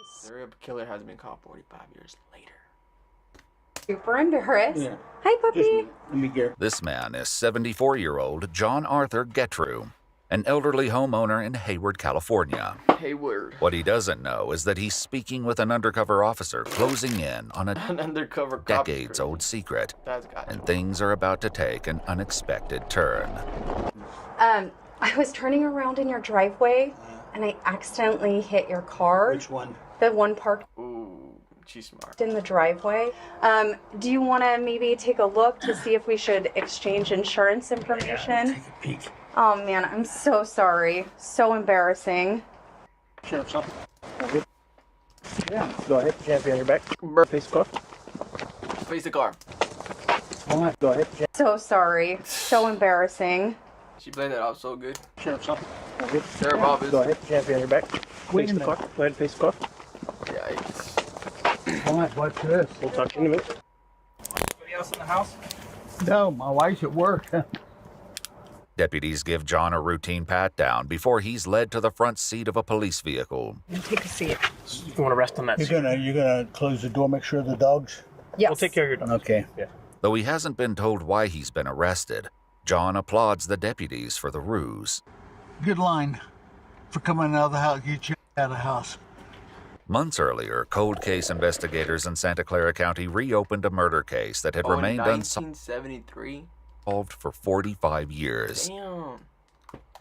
Serial killer has been caught 45 years later. Super embarrassed. Yeah. Hi, puppy. Let me get. This man is 74-year-old John Arthur Getrew, an elderly homeowner in Hayward, California. Hayward. What he doesn't know is that he's speaking with an undercover officer closing in on An a undercover cop. decades-old secret, That's got and things are about to take an unexpected turn. I was turning around in your driveway, and I accidentally hit your car. Which one? The one parked Ooh, she's smart. in the driveway. Do you want to maybe take a look to see if we should exchange insurance information? Take a peek. Oh, man, I'm so sorry. So embarrassing. Sheriff's office. Yeah, go ahead. Champion on your back. Face the car. Face the car. All right, go ahead. So sorry. So embarrassing. She played that off so good. Sheriff's office. Sheriff office. Go ahead. Champion on your back. Face the car. Go ahead. Face the car. Yikes. All right, watch this. We'll talk to you in a minute. Anybody else in the house? No, my wife's at work. Deputies give John a routine pat-down before he's led to the front seat of a police vehicle. Take a seat. You want to rest on that seat? You're gonna close the door, make sure the dogs. Yes. We'll take care of your dog. Okay. Yeah. Though he hasn't been told why he's been arrested, John applauds the deputies for the ruse. Good line for coming out of the house, get you out of the house. Months earlier, cold case investigators in Santa Clara County reopened a murder case that had remained unsolved 1973. for 45 years. Damn.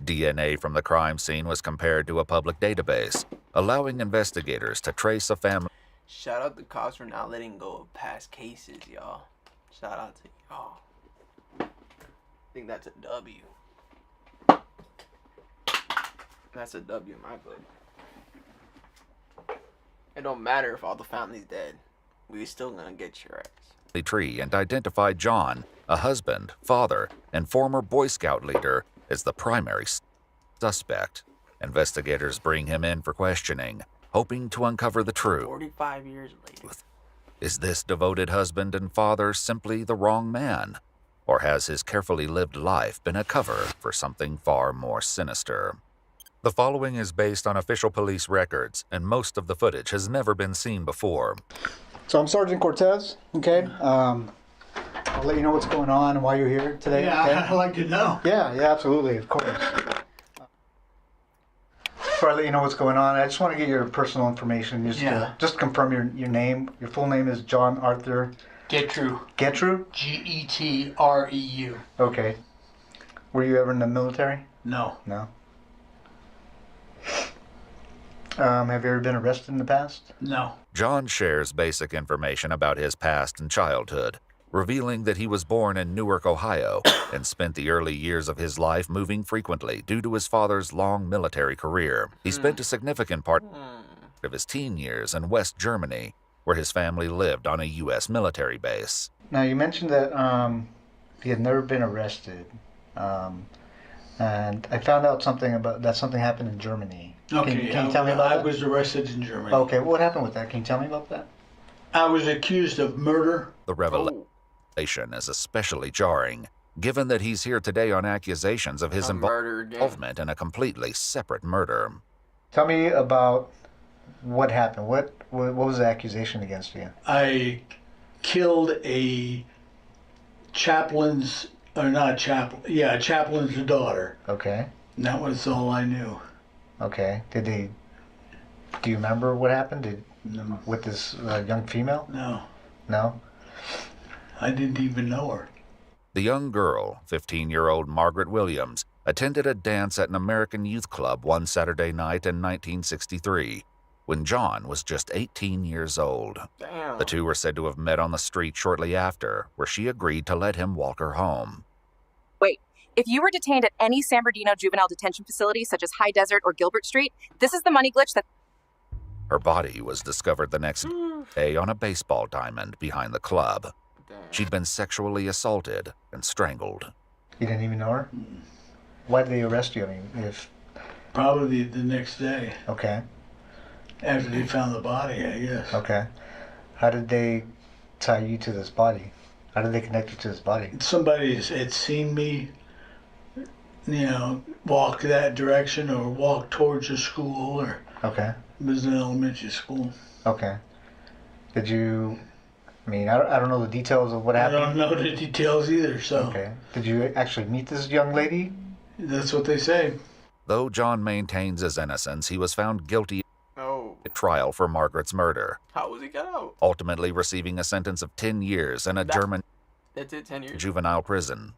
DNA from the crime scene was compared to a public database, allowing investigators to trace a family. Shout out the cops for not letting go of past cases, y'all. Shout out to y'all. I think that's a W. That's a W in my book. It don't matter if all the family's dead. We still gonna get your ass. Tree and identified John, a husband, father, and former Boy Scout leader, as the primary suspect. Investigators bring him in for questioning, hoping to uncover the truth. 45 years later. Is this devoted husband and father simply the wrong man? Or has his carefully lived life been a cover for something far more sinister? The following is based on official police records, and most of the footage has never been seen before. So I'm Sergeant Cortez, okay? I'll let you know what's going on and why you're here today, Yeah, okay? I'd like to know. Yeah, absolutely, of course. Before I let you know what's going on, I just want to get your personal information. Just confirm your name. Your full name is John Arthur Getrew. Getrew? Getreu. Okay. Were you ever in the military? No. No. Have you ever been arrested in the past? No. John shares basic information about his past and childhood, revealing that he was born in Newark, Ohio, and spent the early years of his life moving frequently due to his father's long military career. He spent a significant part of his teen years in West Germany, where his family lived on a U.S. military base. Now, you mentioned that he had never been arrested. And I found out something happened in Germany. Okay. Can you tell me about I that? was arrested in Germany. Okay, what happened with that? Can you tell me about that? I was accused of murder. The revelation is especially jarring, given that he's here today on accusations of his A murder again. involvement in a completely separate murder. Tell me about what happened. What was the accusation against you? I killed a chaplain's daughter. Okay. And that was all I knew. Okay. Do you remember what happened? No. With this young female? No. No? I didn't even know her. The young girl, 15-year-old Margaret Williams, attended a dance at an American youth club one Saturday night in 1963, when John was just 18 years old. Damn. The two were said to have met on the street shortly after, where she agreed to let him walk her home. Wait, if you were detained at any San Bernardino juvenile detention facility, such as High Desert or Gilbert Street, this is the money glitch that... Her body was discovered the next day on a baseball diamond behind the club. Damn. She'd been sexually assaulted and strangled. You didn't even know her? Why did they arrest you? I mean, Probably the next day Okay. after they found the body, I guess. Okay. How did they tie you to this body? How did they connect you to this body? Somebody had seen me, walk that direction or walk towards the school or Okay. It was in elementary school. Okay. Did you? I mean, I don't know the details of what I happened. don't know the details either, so Okay. Did you actually meet this young lady? that's what they say. Though John maintains his innocence, he was found guilty Oh, at trial for Margaret's murder, how was he got out? ultimately receiving a sentence of 10 years in a German That's it, 10 years. juvenile prison.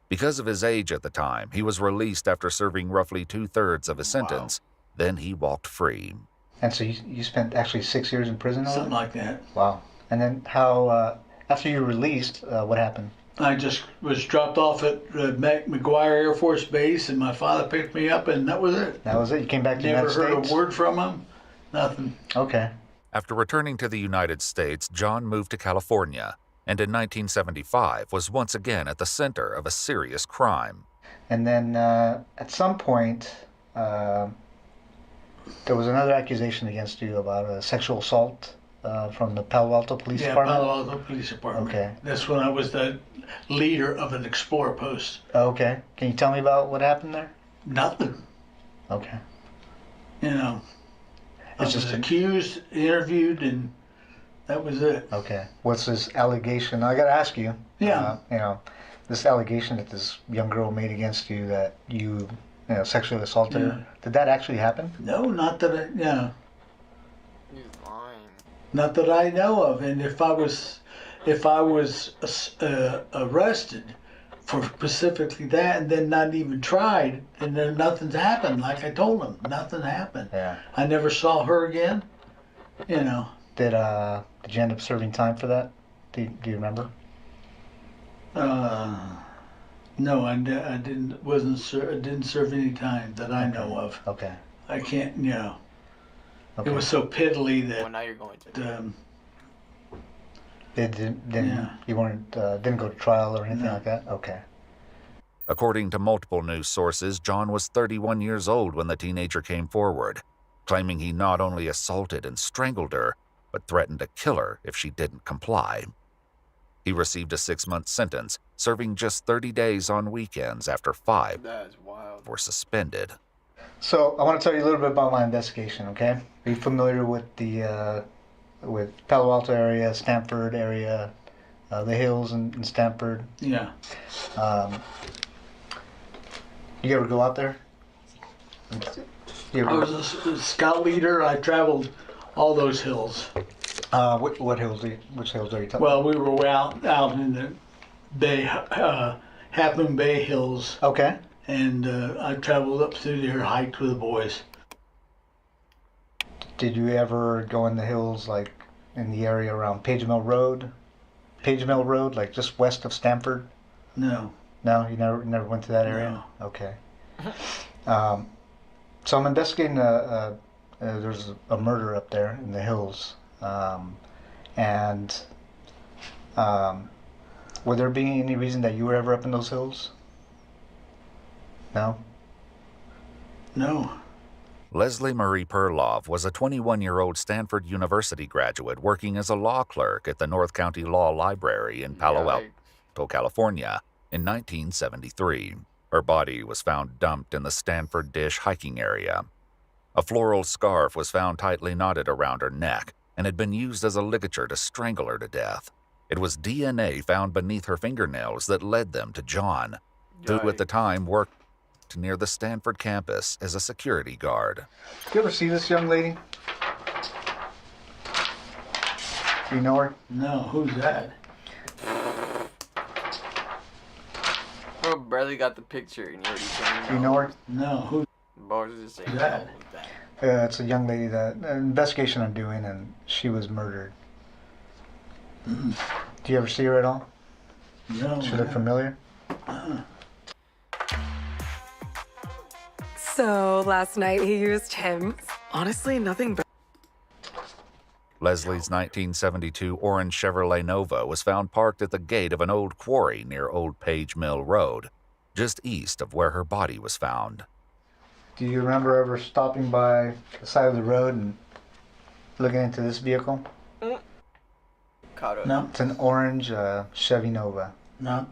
Because of his age at the time, he was released after serving roughly 2/3 of his sentence. Then he walked free. And so you spent actually 6 years in prison? Something like that. Wow. And then how? After you were released, what happened? I just was dropped off at McGuire Air Force Base, and my father picked me up, and that was it. That was it. You came back to the Never United heard States. a word from him. Nothing. Okay. After returning to the United States, John moved to California, and in 1975 was once again at the center of a serious crime. And then at some point, there was another accusation against you about a sexual assault from the Palo Alto Police Yeah, Department? Palo Alto Police Department. Okay. That's when I was the leader of an Explorer post. Okay. Can you tell me about what happened there? Nothing. Okay. You know. I It's was just a- accused, interviewed, and that was it. Okay. What's this allegation? I got to ask you. Yeah. This allegation that this young girl made against you that you sexually assaulted Yeah. her. Did that actually happen? No, not that I, He's lying. not that I know of. And if I was arrested for specifically that, and then not even tried, and then nothing's happened. Like I told him, nothing happened. Yeah. I never saw her again. You know. Did you end up serving time for that? Do you remember? No, I didn't. I didn't serve any time that I know of. Okay. I can't. Okay. It was so piddly Well, that. now you're going to. You weren't didn't go to trial or anything No. like that? Okay. According to multiple news sources, John was 31 years old when the teenager came forward, claiming he not only assaulted and strangled her, but threatened to kill her if she didn't comply. He received a 6-month sentence, serving just 30 days on weekends after 5 That is wild. were suspended. So I want to tell you a little bit about my investigation, okay? Are you familiar with the with Palo Alto area, Stanford area, the hills in Stanford? Yeah. You ever go out there? You I ever, was a scout leader. I traveled all those hills. what hills? Which hills are you talking? Well, we were out in the Bay, Half Moon Bay Hills, Okay. and I traveled up through there, hiked with the boys. Did you ever go in the hills, like in the area around Page Mill Road? Page Mill Road, like just west of Stanford? No. No, you never went to that area? No. Okay. So I'm investigating there's a murder up there in the hills. Would there be any reason that you were ever up in those hills? No? No. Leslie Marie Perloff was a 21-year-old Stanford University graduate working as a law clerk at the North County Law Library in Palo Alto, California, in 1973. Her body was found dumped in the Stanford Dish hiking area. A floral scarf was found tightly knotted around her neck and had been used as a ligature to strangle her to death. It was DNA found beneath her fingernails that led them to John, who at the time worked near the Stanford campus as a security guard. You ever see this young lady? Do you know her? No. Who's that? Bro, barely got the picture and you already saying Do you know her? No. Who's Bro, just saying that? It's a young lady that an investigation I'm doing, and she was murdered. Do you ever see her at all? No. She look familiar? So last night he used him. Honestly, nothing better. Leslie's 1972 orange Chevrolet Nova was found parked at the gate of an old quarry near Old Page Mill Road, just east of where her body was found. Do you remember ever stopping by the side of the road and looking into this vehicle? Caught up. No. It's an orange Chevy Nova. No.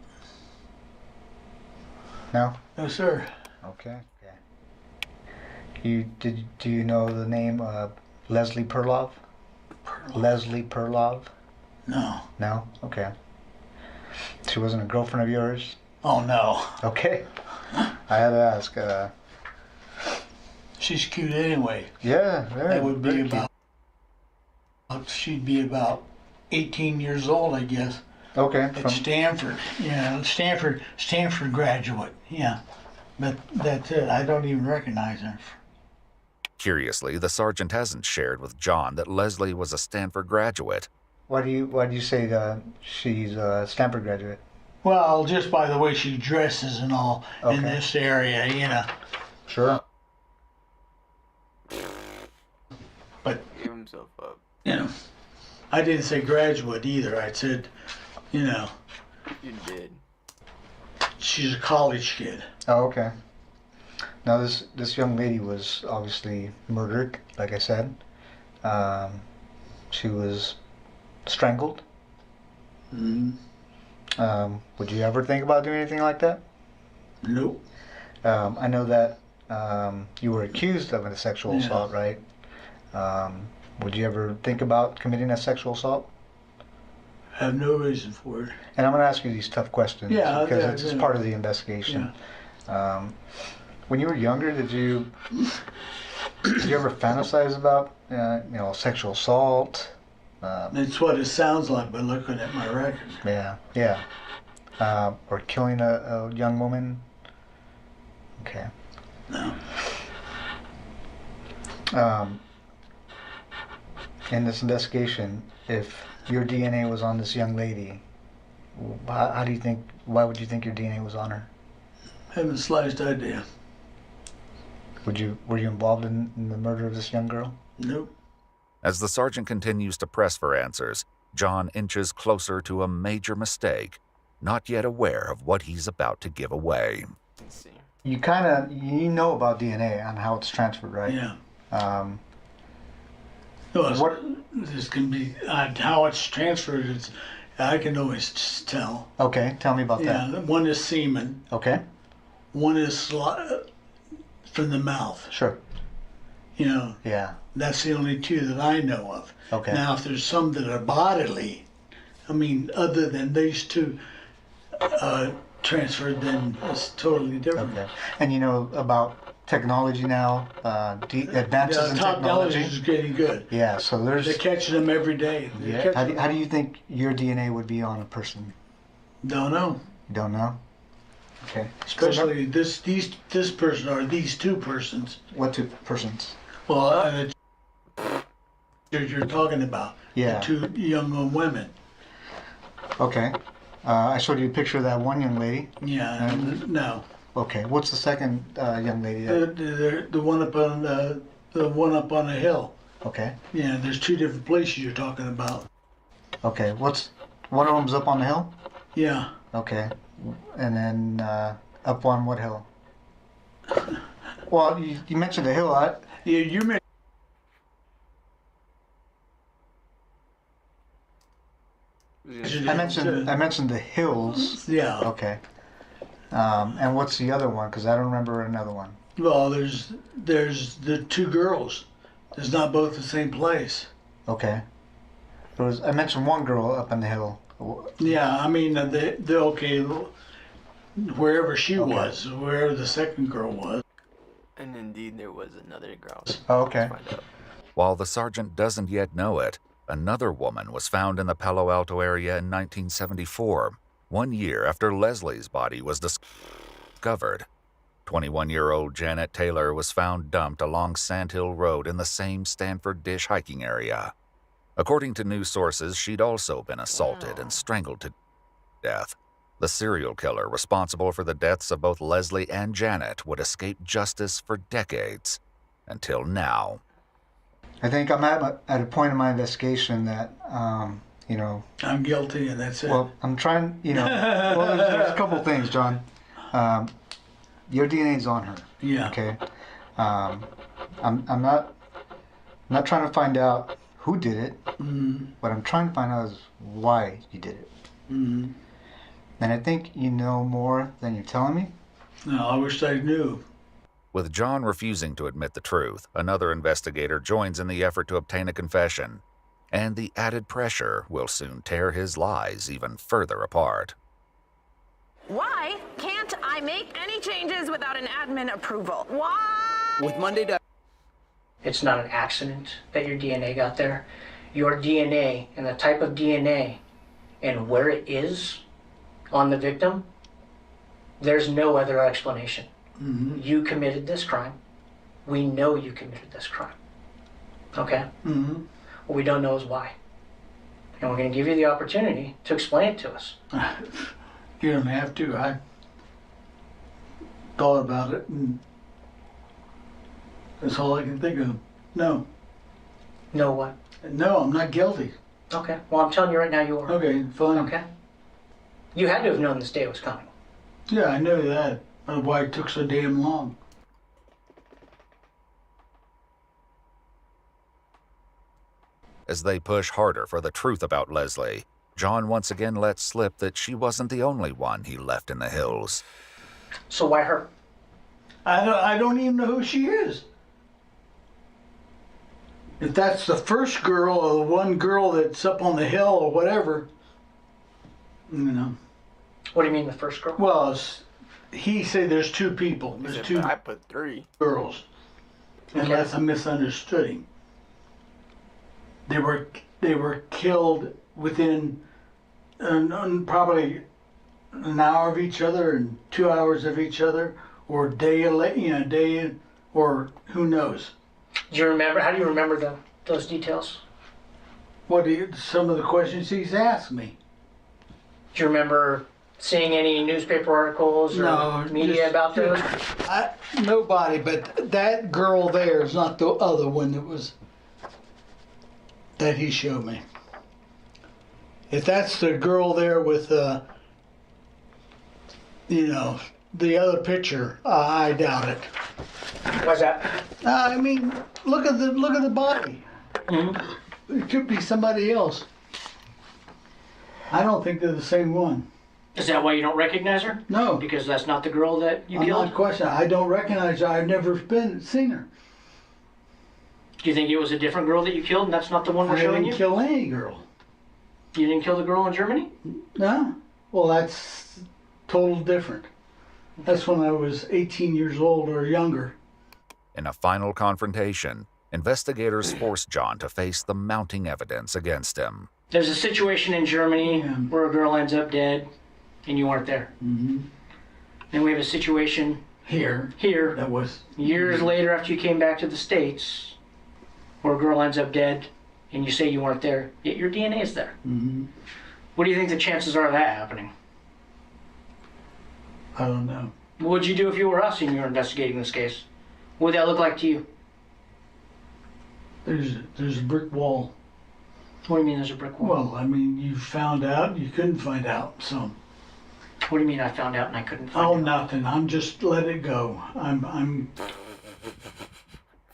No? No, sir. Okay. Do you know the name Leslie Perlov? Leslie Perlov? No. No? Okay. She wasn't a girlfriend of yours? Oh, no. Okay. I had to ask. She's cute anyway. Yeah, very. That would be very cute. she'd be about 18 years old, I guess. Okay. At Stanford. Yeah, Stanford graduate. Yeah. But that's it. I don't even recognize her. Curiously, the sergeant hasn't shared with John that Leslie was a Stanford graduate. Why do you say she's a Stanford graduate? Well, just by the way she dresses and all in Okay. this area, you know. Sure. But, Gave himself up. you know, I didn't say graduate either. I said, you know, You did. she's a college kid. Oh, okay. Now this young lady was obviously murdered, like I said. She was strangled. Mm, Would you ever think about doing anything like that? nope. I know that you were accused of a sexual Yeah. assault, right? Would you ever think about committing a sexual assault? I have no reason for it. And I'm going to ask you these tough questions Yeah, because yeah, it's yeah. part of the investigation. When you were younger, did you ever fantasize about sexual assault? That's what it sounds like by looking at my record. Yeah. Or killing a young woman? Okay. No. In this investigation, if your DNA was on this young lady, why would you think your DNA was on her? Haven't the slightest idea. Were you involved in the murder of this young girl? Nope. As the sergeant continues to press for answers, John inches closer to a major mistake, not yet aware of what he's about to give away. Let's see. You know about DNA and how it's transferred, right? Yeah. What- This can be how it's transferred. I can always just tell. Okay, tell me about Yeah, that. one is semen. Okay, One is from the mouth. sure. You know, Yeah. that's the only two that I know of. Okay. Now, if there's some that are bodily, I mean, other than these two transferred, then it's totally different. Okay. And you know about technology now, advances in Technology technology. is getting good. Yeah. So there's. They're catching them every day. They're Yeah. catching How do you think your DNA would be on a person? Don't know. You don't know. Okay. Especially this person or these two persons. What two persons? Well, you're talking about Yeah. the two young women. Okay. I showed you a picture of that one young lady. Yeah. No. Okay. What's the second young lady? That, The one up on the one up on the hill. okay. Yeah. There's two different places you're talking about. Okay. One of them's up on the hill? Yeah. Okay. And then up on what hill? Well, you mentioned the hill. Yeah. You may. I mentioned the hills. Yeah. Okay. And what's the other one? Because I don't remember another one. Well, there's the two girls. It's not both the same place. Okay. I mentioned one girl up on the hill. Yeah. I mean, they okay. Wherever she Okay. was, wherever the second girl was. And indeed, there was another girl. Oh, okay. Let's find out. While the sergeant doesn't yet know it, another woman was found in the Palo Alto area in 1974, 1 year after Leslie's body was discovered. 21-year-old Janet Taylor was found dumped along Sandhill Road in the same Stanford Dish hiking area. According to news sources, she'd also been assaulted and strangled to death. The serial killer responsible for the deaths of both Leslie and Janet would escape justice for decades, until now. I think I'm at a point in my investigation that, you know, I'm guilty, and that's it. well, I'm trying, you know, well, there's a couple things, John. Your DNA's on her. Yeah. Okay. I'm not trying to find out who did it. Mm-hmm. What I'm trying to find out is why you did it. Mm-hmm. And I think you know more than you're telling me. No, I wish I knew. With John refusing to admit the truth, another investigator joins in the effort to obtain a confession, and the added pressure will soon tear his lies even further apart. Why can't I make any changes without an admin approval? Why? With Monday. It's not an accident that your DNA got there. Your DNA and the type of DNA and where it is on the victim, there's no other explanation. Mm-hmm. You committed this crime. We know you committed this crime. Okay? Mm-hmm. What we don't know is why. And we're going to give you the opportunity to explain it to us. You don't have to. I thought about it, and that's all I can think of. No. No what? No, I'm not guilty. Okay. Well, I'm telling you right now you are. Okay, fine. Okay? You had to have known this day was coming. Yeah, I know that. That's why it took so damn long. As they push harder for the truth about Leslie, John once again lets slip that she wasn't the only one he left in the hills. So why her? I don't even know who she is. If that's the first girl or the one girl that's up on the hill or whatever, you know. What do you mean the first girl? Well, he said there's two people. There's two I put 3 girls. Unless I misunderstood him. They were killed within probably an hour of each other and 2 hours of each other, or day or who knows. Do you remember? How do you remember those details? Some of the questions he's asked me. Do you remember seeing any newspaper articles or media about those? Nobody, but that girl there is not the other one that he showed me. If that's the girl there with, the other picture, I doubt it. Why's that? I mean, look at the body. Mm-hmm. It could be somebody else. I don't think they're the same one. Is that why you don't recognize her? No. Because that's not the girl that you I'm killed? not questioning. I don't recognize her. I've never seen her. Do you think it was a different girl that you killed and that's not the one we're I showing didn't you? kill any girl. You didn't kill the girl in Germany? No. Well, that's total different. That's when I was 18 years old or younger. In a final confrontation, investigators force John to face the mounting evidence against him. There's a situation in Germany where a girl ends up dead and you weren't there. Mm-hmm. Then we have a situation Here. That was years later after you came back to the States where a girl ends up dead and you say you weren't there, yet your DNA is there. Mm-hmm. What do you think the chances are of that happening? I don't know. What would you do if you were us and you were investigating this case? What would that look like to you? There's a brick wall. What do you mean there's a brick wall? Well, I mean, you found out, you couldn't find out, so. What do you mean I found out and I couldn't find Oh, out? nothing. I'm just let it go. I'm.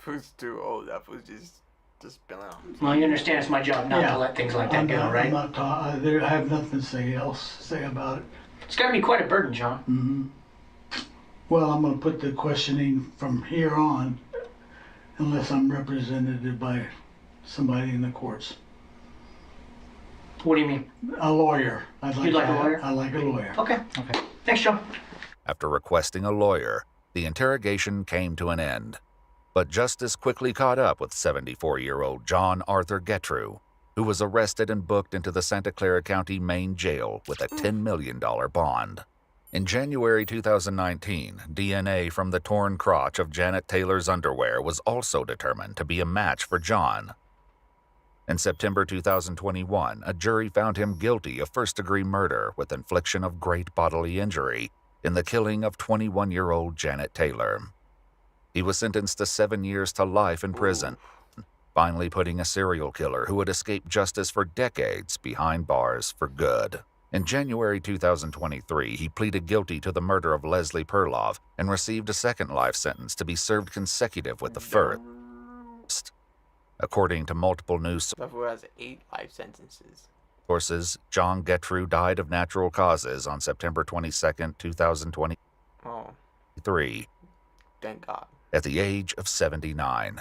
Who's too old? That was just spilling out. Well, you understand it's my job not to let things like that go, right? I'm not I have nothing to say about it. It's got to be quite a burden, John. Mm-hmm. Well, I'm going to put the questioning from here on, unless I'm represented by somebody in the courts. What do you mean? A lawyer. You'd like a lawyer? I like a lawyer. Okay. Thanks, John. After requesting a lawyer, the interrogation came to an end. But justice quickly caught up with 74-year-old John Arthur Gettru, who was arrested and booked into the Santa Clara County Main Jail with a $10 million bond. In January 2019, DNA from the torn crotch of Janet Taylor's underwear was also determined to be a match for John. In September 2021, a jury found him guilty of first-degree murder with infliction of great bodily injury in the killing of 21-year-old Janet Taylor. He was sentenced to 7 years to life in prison, finally putting a serial killer who had escaped justice for decades behind bars for good. In January 2023, he pleaded guilty to the murder of Leslie Perloff and received a second life sentence to be served consecutive with the first. According to multiple news Buffalo has 8 life sentences. sources, John Gettru died of natural causes on September 22, 2023. Oh. Thank God. at the age of 79.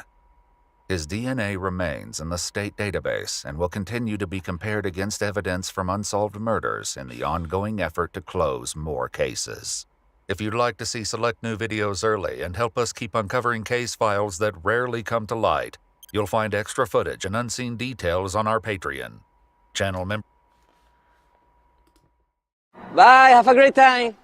His DNA remains in the state database and will continue to be compared against evidence from unsolved murders in the ongoing effort to close more cases. If you'd like to see select new videos early and help us keep uncovering case files that rarely come to light, you'll find extra footage and unseen details on our Patreon. Channel member. Bye, have a great time.